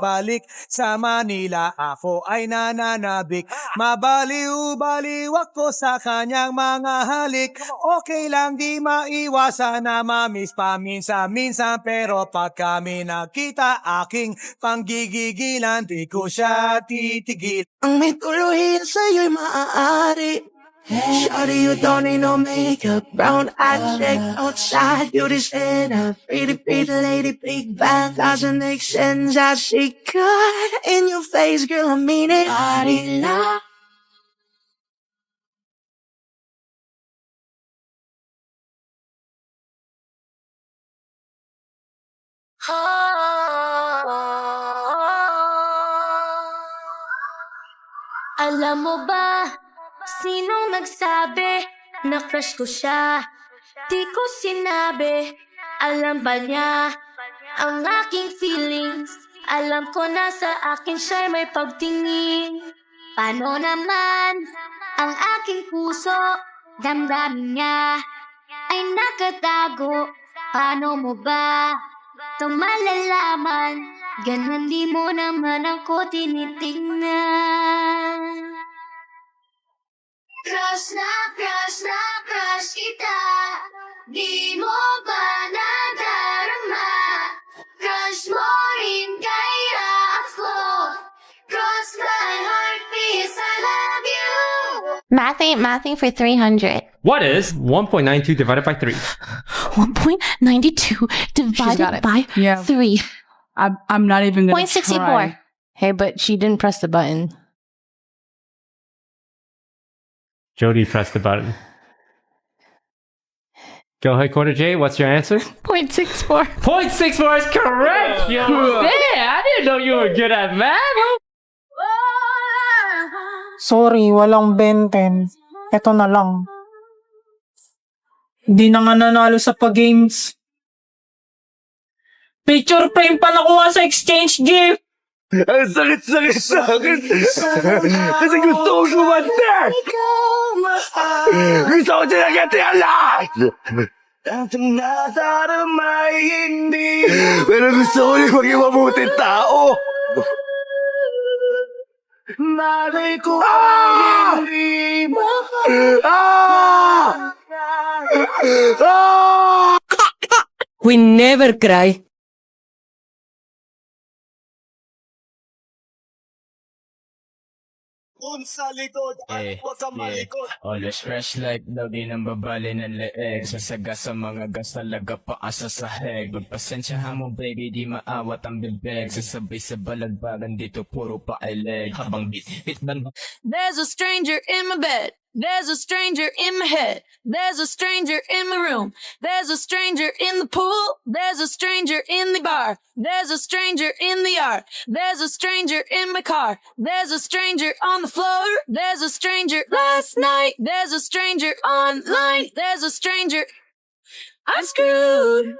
Balik sa Manila, ako ay nananabik. Mabaliw-baliw ako sa kanyang mga halik. Okay lang di maiwasan na mamiss paminsan-minsan. Pero pag kami nakita, aking panggigigilan, di ko siya titigil. Ang may tuluyan sa'yo'y maaari. Shawty, you don't need no makeup. Brown eyes, check outside. You this in a pretty, pretty lady. Big bang doesn't make sense. I see God in your face, girl. I mean it. Body love. Alam mo ba, sinong nagsabi na crush ko siya? Di ko sinabi, alam ba niya ang aking feelings? Alam ko na sa akin siya'y may pagtingin. Paano naman ang aking puso? Damdamin niya ay nakatago. Paano mo ba ito malalaman? Ganun di mo naman ako tinitingnan. Crush na kita. Di mo ba nadarama? Crush mo rin kaya ako. Cross my heart, please, I love you. Math ain't mathing for 300. What is 1.92 divided by 3? 1.92 divided by Yeah. 3. I'm not even gonna 0.64. try. Hey, but she didn't press the button. Jody pressed the button. Go ahead, Quarter J. What's your answer? 0.64. 0.64 is correct! Yo! Yeah, I didn't know you were good at math! Sorry, walang benten. Ito na lang. Hindi na nga nanalo sa pag-games. Picture frame pa nakuha sa exchange gift! Ang sakit-sakit sa akin. Kasi gusto ko sumantek. Gusto ko sinagati ang lahat. Ang nadarama ay hindi. Pero gusto ko yung maging mabuting tao. Malay ko ay hindi We never cry. Kung sa likod at huwag kang malikot. Always fresh like daw di nang babali ng leeg. Sasaga sa mga gas talaga paasa sa heg. Magpasensyahan mo baby di maawat ang bibig. Sasabay sa balagbagan dito puro pa ay leg. Habang bit man. There's a stranger in my bed. There's a stranger in my head. There's a stranger in my room. There's a stranger in the pool. There's a stranger in the bar. There's a stranger in the yard. There's a stranger in my car. There's a stranger on the floor. There's a stranger last night. There's a stranger online. There's a stranger. I'm screwed.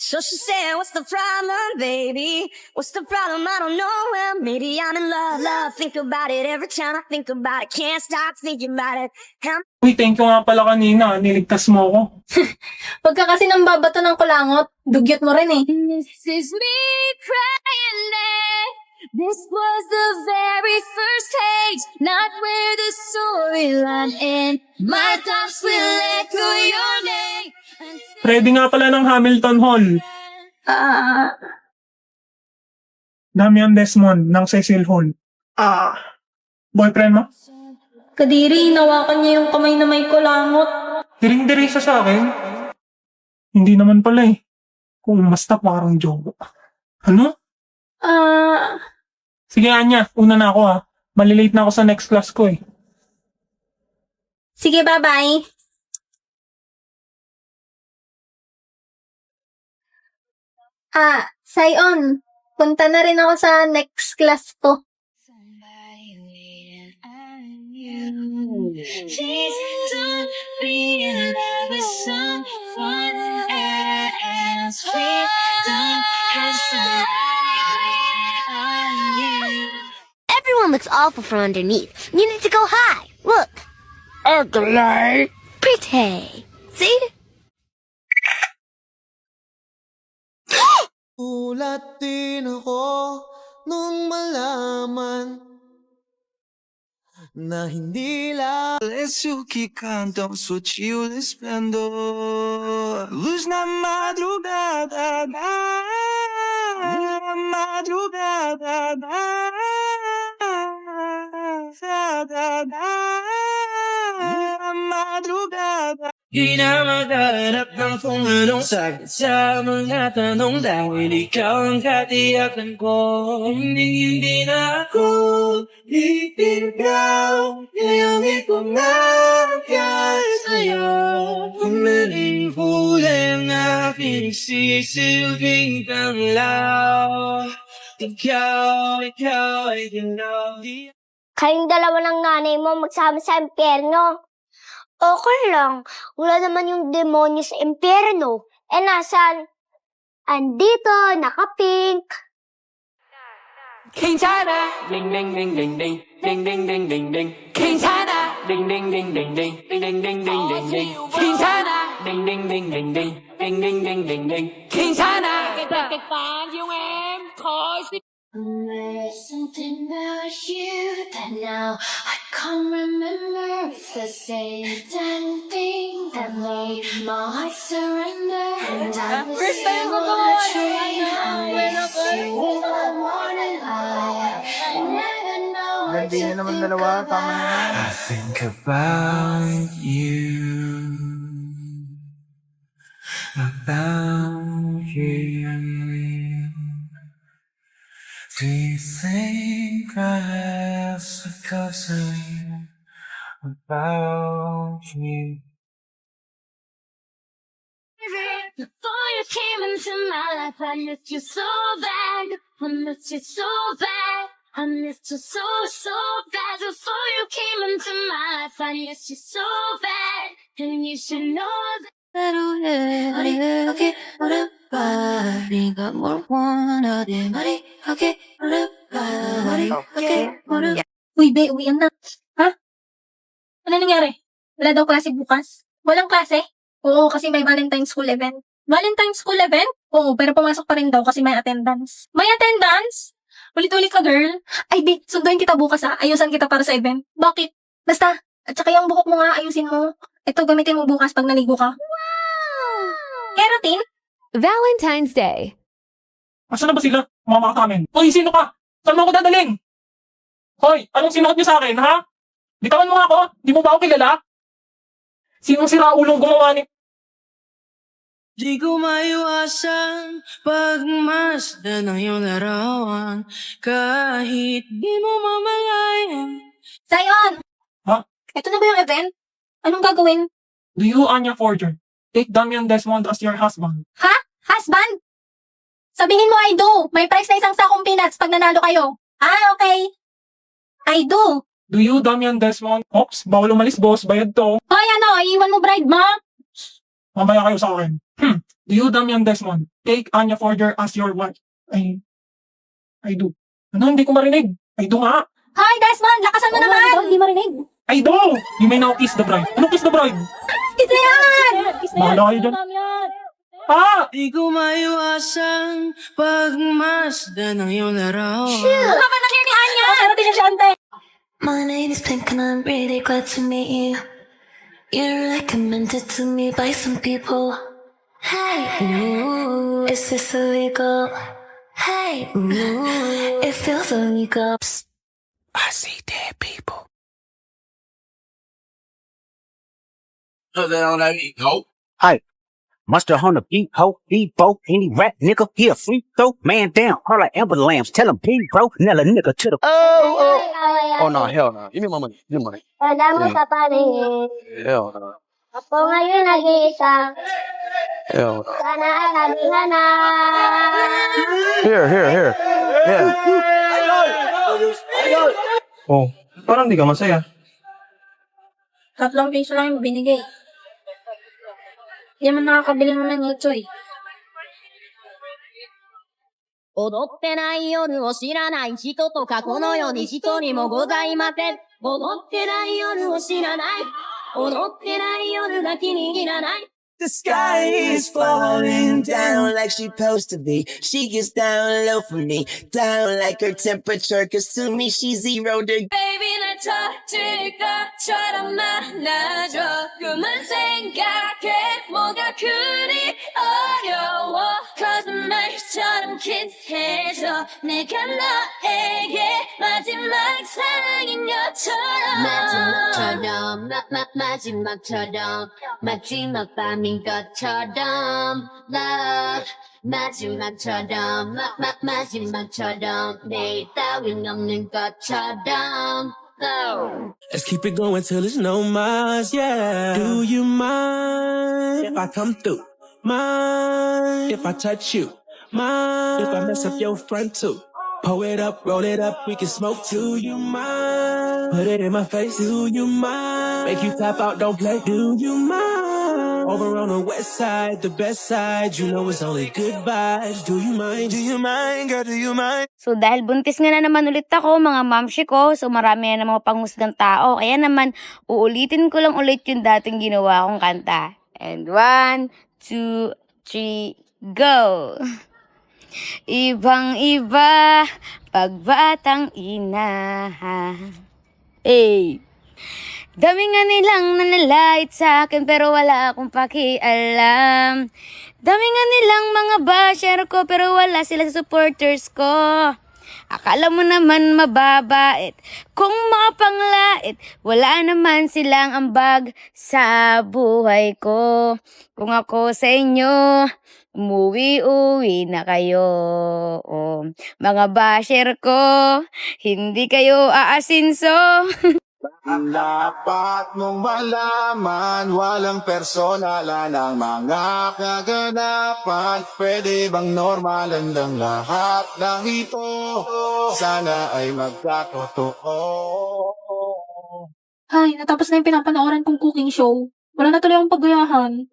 So she said, what's the problem, baby? What's the problem? I don't know. Well, maybe I'm in love. Think about it every time I think about it. Can't stop thinking about it. Uy, thank you nga pala kanina. Niligtas mo ako. Pagka kasi nang babato ng kulangot, dugyot mo rin eh. This is me crying there. This was the very first page, not where the storyline ends. My thoughts will echo your name. Ready nga pala ng Hamilton Hall. Damian Desmond ng Cecil Hall. Boyfriend mo? Kadiri, hinawakan niya yung kamay na may kulangot. Diring-diri siya sa akin. Hindi naman pala eh. Kung basta parang joke. Ano? Sige Anya, una na ako ha. Malilate na ako sa next class ko eh. Sige, bye-bye. Sayon, punta na rin ako sa next class ko. Please don't be in love with someone else. Please don't have somebody on you. Everyone looks awful from underneath. You need to go high. Look. Ugly. Pretty. See? Ulat din ako nung malaman na hindi lang Suki kantong sutil esplendor Luz na madrugada Madrugada Madrugada Di na maghahanap ng pumunong sagot sa mga tanong dahil ikaw ang katiyakan ko. Hindi na ako ipinagaw ngayong ikaw na sa'yo. Umaling huli ang aking sisilbing tanglaw. Ikaw ay ginaw. Kayong dalawa ng nanay mo magsama sa impyerno. Okay lang. Wala naman yung demonyo sa impyerno. Nasan? Andito, naka-pink. 괜찮아 ding ding ding ding ding ding ding ding ding ding 괜찮아 ding ding ding ding ding ding ding ding ding ding ding 괜찮아 ding ding ding ding ding ding ding ding ding ding 괜찮아 There's something about you that now I can't remember. It's the same damn thing that made my heart surrender. And I miss you on the train. I miss you in the morning light. I never know what to think about. I think about you Do you think I have forgotten about you? Before you came into my life, I missed you so bad. I missed you so bad. I missed you so, so bad. Before you came into my life, I missed you so bad. And you should know that. Uy, be, uwian na. Ha? Ano nangyari? Wala daw klase bukas? Walang klase? Oo, kasi may Valentine's School event. Valentine's School event? Oo, pero pumasok pa rin daw kasi may attendance. May attendance? Ulit-ulit ka, girl. Ay, be, sunduin kita bukas ha. Ayusan kita para sa event. Bakit? Basta, at saka yung buhok mo nga, ayusin mo. Ito, gamitin mo bukas pag naligo ka. Wow! Keratin? Valentine's Day. Asan na ba sila? Mga kamen. Hoy, sino ka? Saan mo ako dadaling? Hoy, anong sinuot niyo sa akin, ha? Bitawan mo nga ako. Di mo ba ako kilala? Sinong siraulong gumawa ni... Di ko maiwasan pagmasdan ng iyong larawan kahit di mo mamalayan. Zion! Ha? Ito na ba yung event? Anong gagawin? Do you, Anya Forger, take Damian Desmond as your husband? Ha? Husband? Sabihin mo I do. May price na isang sakong peanuts pag nanalo kayo. Ah, okay. I do. Do you, Damian Desmond? Ops, bawal umalis, boss. Bayad to. Hoy, ano? Iiwan mo bride mo? Mamaya kayo sa akin. Do you, Damian Desmond, take Anya Forger as your wife? I do. Ano, hindi ko marinig. I do nga. Hoy, Desmond! Lakasan mo naman! Hindi marinig. I do! You may now kiss the bride. Ano kiss the bride? Kiss na yan! Bahala kayo dyan. Ah! Di ko maiwasan pagmasdan ng iyong larawan. Ano ka ba nangyari ni Anya? Pero tinasyante. My name is Pink and I'm really glad to meet you. You're recommended to me by some people. Hey, ooh, is this illegal? Hey, ooh, it feels illegal. Psst. I see dead people. Hey, Mustard on the beat, ho, Debo, any rap nigga, he a free throw, man down, her like Amber Lambs, tell him P, bro, Nella nigga to the. Oh, no, hell no, give me my money, give me money. Wala mo sa paningin. Hell no, Ako ngayon nag-iisa. hell no. Sana ay nabingan na. Here, yeah. Oh, parang di ka masaya. 3 piso lang yung binigay. Hindi naman nakakabili mo ng youtube. 踊ってない夜を知らない人とかこの世に一人もございません。踊ってない夜を知らない。踊ってない夜が気に入らない。The sky is falling down like she supposed to be. She gets down low for me, down like her temperature, cause to me she's 0 degree. Baby 날 터질 것처럼 만나줘 꿈은 생각해 뭐가 그리 어려워 거짓말처럼 키스해줘 내가 너에게 마지막 사랑인 것처럼 마지막처럼 마지막 밤인 것처럼 love 마지막처럼 마지막처럼 내일 따윈 없는 것처럼 love. Let's keep it going till it's no more, yeah. Do you mind if I come through? Mind if I touch you? Mind if I mess up your front too? Pull it up, roll it up, we can smoke too. You mind? Put it in my face, do you mind? Make you tap out, don't play, do you mind? Over on the west side, the best side, you know it's only good vibes. Do you mind? Do you mind, girl, do you mind? So dahil buntis nga na naman ulit ako, mga mamshi ko, so marami na mga panghusgang tao. Kaya naman, uulitin ko lang ulit yung dating ginawa kong kanta. And 1, 2, 3, go! Ibang-iba, pagbatang ina. Hey! Dami nga nilang nanalait sa akin pero wala akong pakialam. Dami nga nilang mga basher ko pero wala sila sa supporters ko. Akala mo naman mababait, kung mapanglait, wala naman silang ambag sa buhay ko. Kung ako sa inyo, umuwi-uwi na kayo. Mga basher ko, hindi kayo aasinso. Dapat mong malaman, walang personalan ang mga kaganapan. Pwede bang normalan lang lahat ng ito? Sana ay magkatotoo. Ay, natapos na yung pinapanooran kong cooking show. Wala na tuloy akong paggayahan.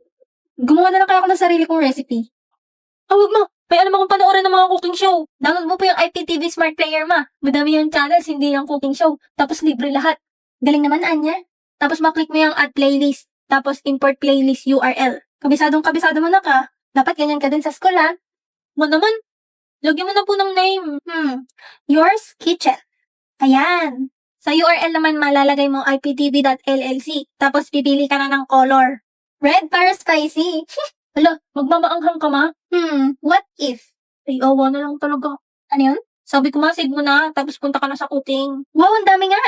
Gumawa na lang kaya ako ng sarili kong recipe. Huwag mo. May alam akong panoorin ng mga cooking show. Download mo po yung IPTV Smart Player, ma. Madami yung channels, hindi yung cooking show. Tapos libre lahat. Galing naman, Anya. Tapos maklik mo yung add playlist. Tapos import playlist URL. Kabisado mo na ka. Dapat ganyan ka din sa school, ha? Mo naman. Lagyan mo na po ng name. Yours Kitchen. Ayan. Sa URL naman malalagay mo iptv.llc. Tapos pipili ka na ng color. Red para spicy. Hala, magmamaanghang ka, ma? What if? Ay, awa na lang talaga. Ano yun? Sabi ko save mo na. Tapos punta ka na sa cooking. Wow, ang dami nga.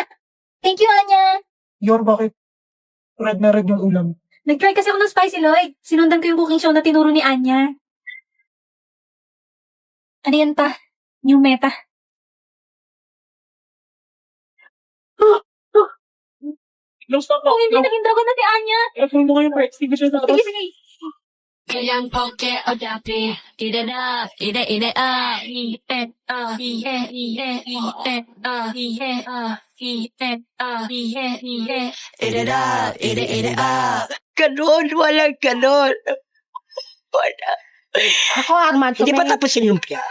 Thank you, Anya. Yor, bakit? Red na red yung ulam. Nag-try kasi ako ng Spicy Lloyd. Sinundan ko yung cooking show na tinuro ni Anya. Ano yan pa? New meta. Close na Kung hindi naging dragon na si Anya. F-roll mo ngayon, Rex. Sige siya sa Sige, sige. 그냥 포켓 어차피 이래라 이래 이래라 Ganon, walang ganon. Wala. Ako, Armand. Hindi pa tapos yung lumpia.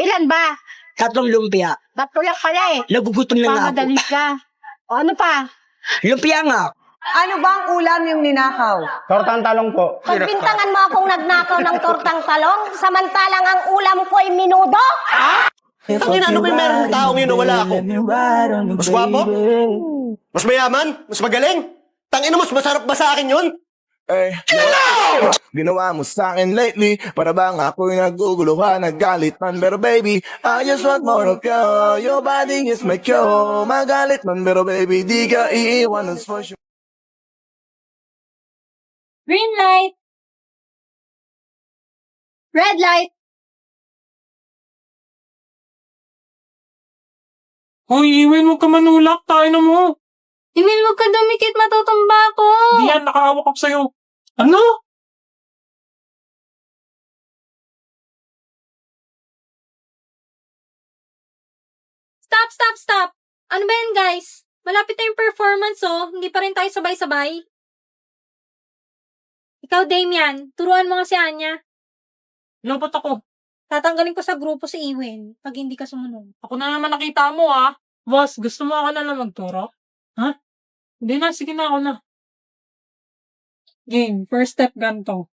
Ilan ba? 3 lumpia. Tatlo lang pala eh. Nagugutom na nga ako. Pamadali ka. O ano pa? Lumpia nga. Ano ba ang ulam yung ninakaw? Tortang talong po. Pagbintangan mo akong nagnakaw ng tortang talong, samantalang ang ulam ko ay minudo? Tangina, ano ba yung merong taong yun na wala ako? Mas gwapo? Mas mayaman? Mas magaling? Tangina, mas masarap ba sa akin yun? Ginawa mo sa akin lately, para bang ako'y naguguluhan, naggalit man. Pero baby, I just want more of you. Your body is my cure. Magalit man, pero baby, di ka iiwan, that's for sure. Green light. Red light. Hoy, Iwin, huwag ka manulak. Tayo na mo. Emil, huwag ka dumikit. Matutumba ako. Di yan, nakahawak ako sa'yo. Ano? Stop. Ano ba yan, guys? Malapit na yung performance, oh. Hindi pa rin tayo sabay-sabay. Ikaw, Damian, turuan mo nga si Anya. Ano ba't ako? Tatanggalin ko sa grupo si Iwin pag hindi ka sumunod. Ako na naman nakita mo, ah. Boss, gusto mo ako na lang magturo? Ha? Hindi na, sige na ako na. Game. First step ganito.